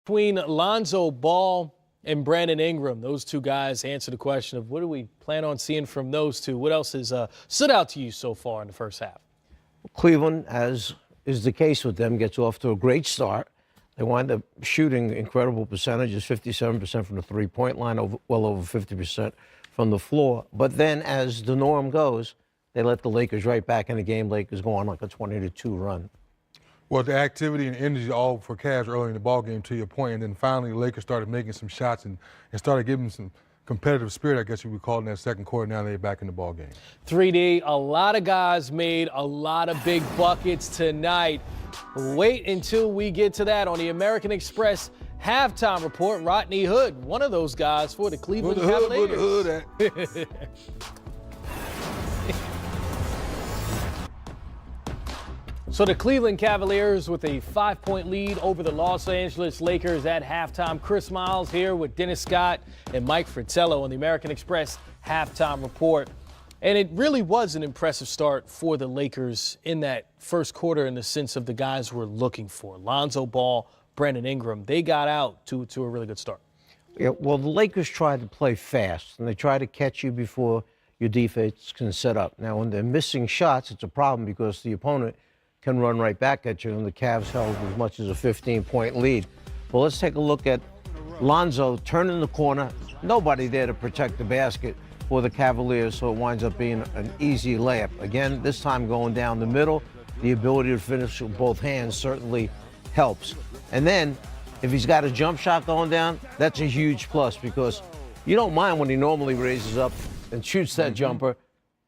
Between Lonzo Ball and Brandon Ingram, those two guys answer the question of what do we plan on seeing from those two? What else has stood out to you so far in the first half? Cleveland, as is the case with them, gets off to a great start. They wind up shooting incredible percentages, 57% from the three-point line, well over 50% from the floor. But then, as the norm goes, they let the Lakers right back in the game. Lakers go on like a 20-2 run. Well, the activity and energy all for Cavs early in the ballgame, to your point, and then finally the Lakers started making some shots and started giving some competitive spirit, I guess you would call it, in that second quarter. Now they're back in the ballgame. 3D, a lot of guys made a lot of big buckets tonight. Wait until we get to that on the American Express halftime report. Rodney Hood, one of those guys for the Cleveland Cavaliers. So the Cleveland Cavaliers with a 5-point lead over the Los Angeles Lakers at halftime. Chris Miles here with Dennis Scott and Mike Fratello on the American Express halftime report. And it really was an impressive start for the Lakers in that first quarter in the sense of the guys we're looking for. Lonzo Ball, Brandon Ingram, they got out to a really good start. Yeah, well, the Lakers tried to play fast, and they try to catch you before your defense can set up. Now, when they're missing shots, it's a problem because the opponent can run right back at you, and the Cavs held as much as a 15-point lead. Well, let's take a look at Lonzo turning the corner. Nobody there to protect the basket for the Cavaliers, so it winds up being an easy layup. Again, this time going down the middle, the ability to finish with both hands certainly helps. And then, if he's got a jump shot going down, that's a huge plus because you don't mind when he normally raises up and shoots that jumper.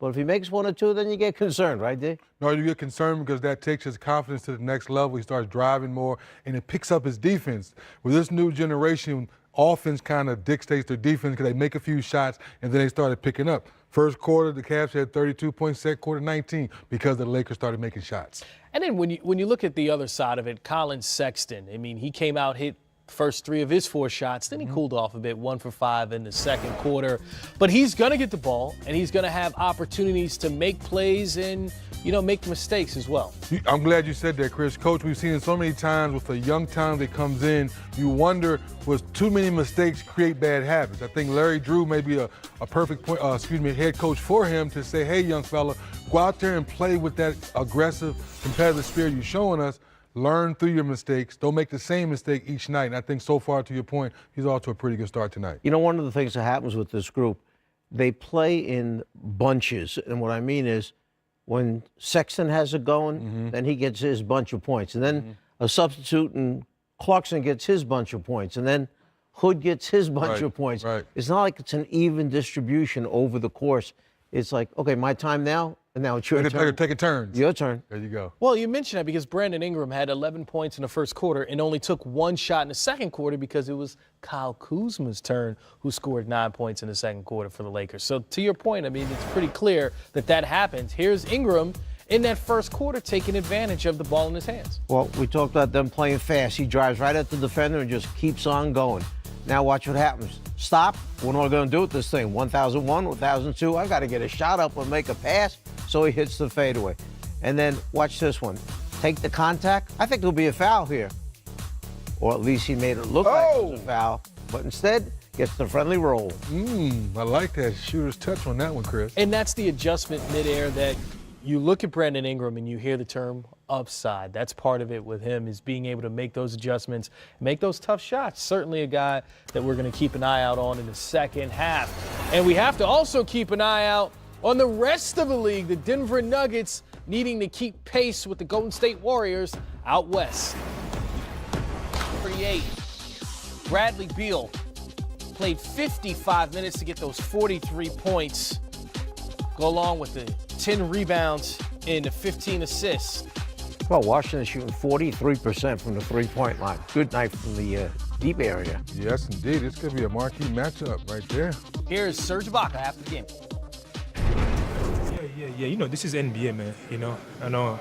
But if he makes one or two, then you get concerned, right, Dick? No, you get concerned because that takes his confidence to the next level. He starts driving more, and it picks up his defense. With this new generation, offense kind of dictates their defense because they make a few shots, and then they started picking up. First quarter, the Cavs had 32 points, second quarter 19 because the Lakers started making shots. And then when you look at the other side of it, Colin Sexton, I mean, he came out, hit first 3 of his 4 shots. Then he cooled off a bit, 1 for 5 in the second quarter. But he's going to get the ball, and he's going to have opportunities to make plays and, make mistakes as well. I'm glad you said that, Chris. Coach, we've seen it so many times with a young talent that comes in. You wonder, was too many mistakes create bad habits? I think Larry Drew may be a perfect head coach for him to say, hey, young fella, go out there and play with that aggressive, competitive spirit you're showing us. Learn through your mistakes. Don't make the same mistake each night. And I think so far, to your point, he's off to a pretty good start tonight. One of the things that happens with this group, they play in bunches. And what I mean is when Sexton has it going, then he gets his bunch of points. And then a substitute and Clarkson gets his bunch of points. And then Hood gets his bunch of points. Right. It's not like it's an even distribution over the course. It's like, okay, my time now. And now it's your turn. Take a turn. Your turn. There you go. Well, you mentioned that because Brandon Ingram had 11 points in the first quarter and only took 1 shot in the second quarter because it was Kyle Kuzma's turn who scored 9 points in the second quarter for the Lakers. So to your point, I mean, it's pretty clear that happened. Here's Ingram in that first quarter taking advantage of the ball in his hands. Well, we talked about them playing fast. He drives right at the defender and just keeps on going. Now watch what happens. Stop. What am I going to do with this thing? 1,001, 1,002. I got to get a shot up and make a pass. So he hits the fadeaway. And then watch this one. Take the contact. I think there'll be a foul here. Or at least he made it look like it was a foul. But instead, gets the friendly roll. I like that shooter's touch on that one, Chris. And that's the adjustment midair that you look at Brandon Ingram and you hear the term upside. That's part of it with him, is being able to make those adjustments, make those tough shots. Certainly a guy that we're going to keep an eye out on in the second half. And we have to also keep an eye out on the rest of the league, the Denver Nuggets needing to keep pace with the Golden State Warriors out west. 38. Bradley Beal played 55 minutes to get those 43 points. Go along with the 10 rebounds and the 15 assists. Well, Washington shooting 43% from the three-point line. Good night from the deep area. Yes, indeed. This could be a marquee matchup right there. Here's Serge Ibaka after the game. Yeah. This is NBA, man. I know.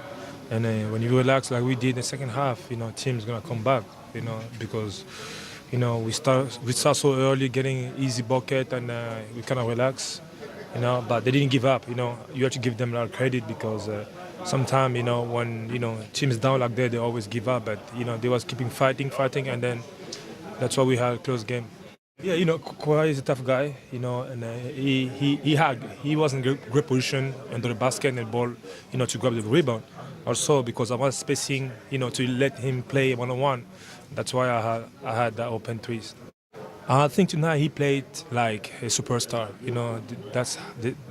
And when you relax like we did in the second half, team's gonna come back. Because we start so early, getting easy bucket, and we kind of relax. But they didn't give up. You have to give them a lot of credit because sometimes, when teams down like that, they always give up. But they was keeping fighting, and then That's why we had a close game. Yeah, Kawhi is a tough guy, and he was in great position under the basket and the ball, to grab the rebound. Also because I was spacing, to let him play one-on-one. That's why I had that open threes. I think tonight he played like a superstar.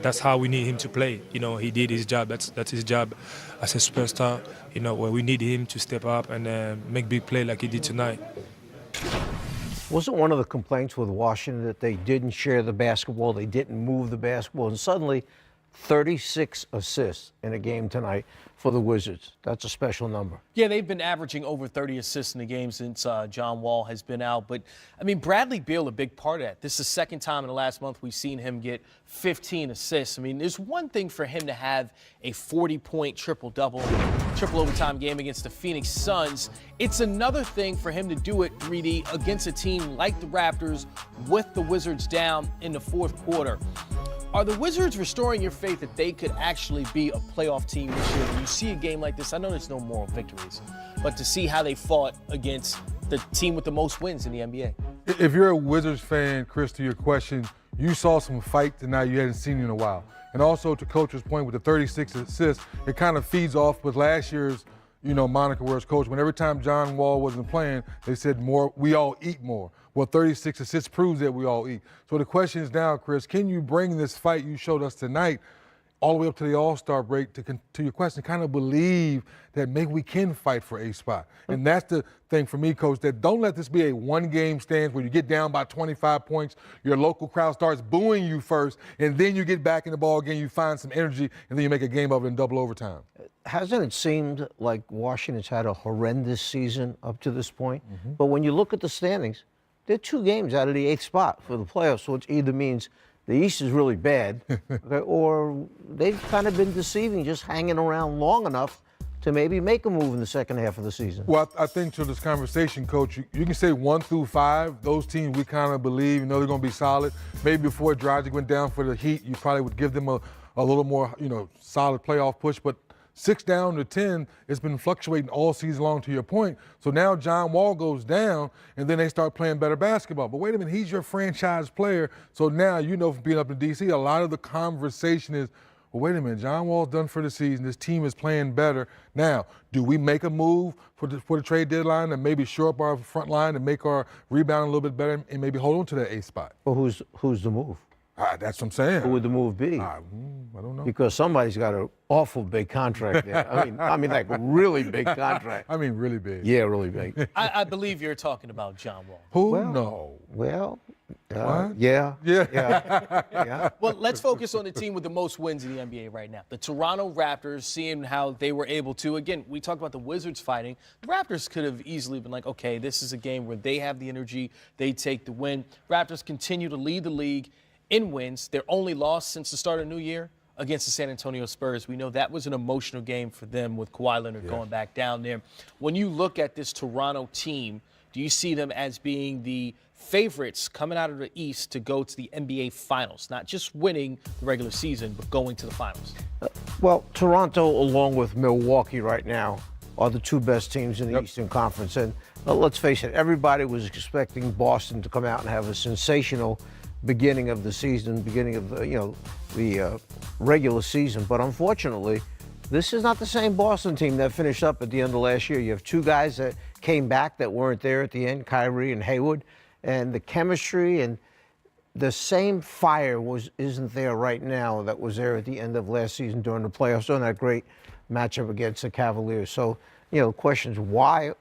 That's how we need him to play. He did his job. That's his job as a superstar. Where we need him to step up and make big play like he did tonight. Wasn't one of the complaints with Washington that they didn't share the basketball, they didn't move the basketball, and suddenly 36 assists in a game tonight for the Wizards. That's a special number. Yeah, they've been averaging over 30 assists in the game since John Wall has been out. But, I mean, Bradley Beal, a big part of that. This is the second time in the last month we've seen him get 15 assists. I mean, there's one thing for him to have a 40-point triple-double, triple overtime game against the Phoenix Suns. It's another thing for him to do it, 3D, against a team like the Raptors with the Wizards down in the fourth quarter. Are the Wizards restoring your faith that they could actually be a playoff team this year? When you see a game like this, I know there's no moral victories, but to see how they fought against the team with the most wins in the NBA. If you're a Wizards fan, Chris, to your question, you saw some fight tonight you hadn't seen in a while. And also to Coach's point with the 36 assists, it kind of feeds off with last year's moniker where it's coach. When every time John Wall wasn't playing, they said more, we all eat more. Well, 36 assists proves that we all eat. So the question is now, Chris, can you bring this fight you showed us tonight all the way up to the All-Star break to your question, kind of believe that maybe we can fight for a spot? And that's the thing for me, Coach, that don't let this be a one-game stand where you get down by 25 points, your local crowd starts booing you first, and then you get back in the ball again, you find some energy, and then you make a game of it in double overtime. Hasn't it seemed like Washington's had a horrendous season up to this point? But when you look at the standings, they're 2 games out of the 8th spot for the playoffs, which either means the East is really bad, okay, or they've kind of been deceiving, just hanging around long enough to maybe make a move in the second half of the season. Well, I think to this conversation, Coach, you can say 1 through 5, those teams we kind of believe, they're going to be solid. Maybe before Dragic went down for the Heat, you probably would give them a little more, solid playoff push. But 6 down to 10, it's been fluctuating all season long, to your point. So now John Wall goes down, and then they start playing better basketball. But wait a minute, he's your franchise player. So now, from being up in D.C., a lot of the conversation is, well, wait a minute, John Wall's done for the season. This team is playing better. Now, do we make a move for the trade deadline and maybe shore up our front line and make our rebound a little bit better and maybe hold on to that 8th spot? Well, who's the move? That's what I'm saying. Who would the move be? I don't know. Because somebody's got an awful big contract there. I mean, like a really big contract. I mean, really big. Yeah, really big. I believe you're talking about John Wall. Who? Well, No. Well, What? yeah. Well, let's focus on the team with the most wins in the NBA right now. The Toronto Raptors, seeing how they were able to, again, we talked about the Wizards fighting. The Raptors could have easily been like, okay, this is a game where they have the energy, they take the win. Raptors continue to lead the league in wins. Their only loss since the start of the new year against the San Antonio Spurs. We know that was an emotional game for them with Kawhi Leonard going back down there. When you look at this Toronto team, do you see them as being the favorites coming out of the East to go to the NBA Finals? Not just winning the regular season, but going to the Finals. Well, Toronto, along with Milwaukee right now, are the 2 best teams in the Eastern Conference. And let's face it, everybody was expecting Boston to come out and have a sensational beginning of the season, beginning of the regular season. But unfortunately, this is not the same Boston team that finished up at the end of last year. You have 2 guys that came back that weren't there at the end, Kyrie and Hayward, and the chemistry and the same fire isn't there right now that was there at the end of last season during the playoffs, during that great matchup against the Cavaliers. So, the question is why.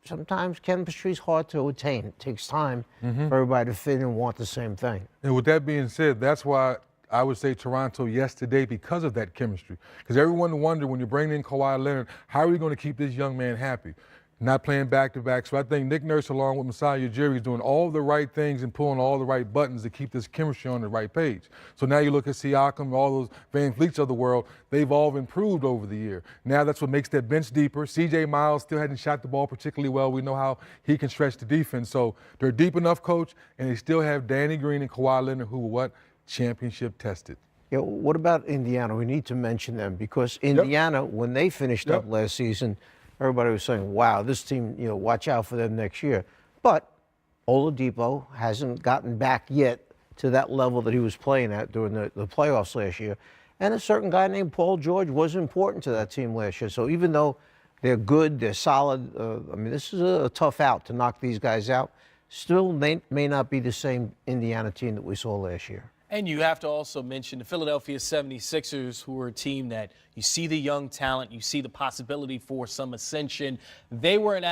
Sometimes chemistry is hard to attain. It takes time for everybody to fit and want the same thing. And with that being said, that's why I would say Toronto yesterday because of that chemistry. Because everyone wondered when you bring in Kawhi Leonard, how are we going to keep this young man happy? Not playing back-to-back. So I think Nick Nurse, along with Masai Ujiri, is doing all the right things and pulling all the right buttons to keep this chemistry on the right page. So now you look at Siakam, all those Van Vliets of the world, they've all improved over the year. Now that's what makes that bench deeper. C.J. Miles still hasn't shot the ball particularly well. We know how he can stretch the defense. So they're deep enough, Coach, and they still have Danny Green and Kawhi Leonard, who were what? Championship tested. Yeah, what about Indiana? We need to mention them because Indiana, when they finished up last season, everybody was saying, wow, this team, watch out for them next year. But Oladipo hasn't gotten back yet to that level that he was playing at during the playoffs last year. And a certain guy named Paul George was important to that team last year. So even though they're good, they're solid, I mean, this is a tough out to knock these guys out. Still may not be the same Indiana team that we saw last year. And you have to also mention the Philadelphia 76ers, who are a team that you see the young talent, you see the possibility for some ascension. They were an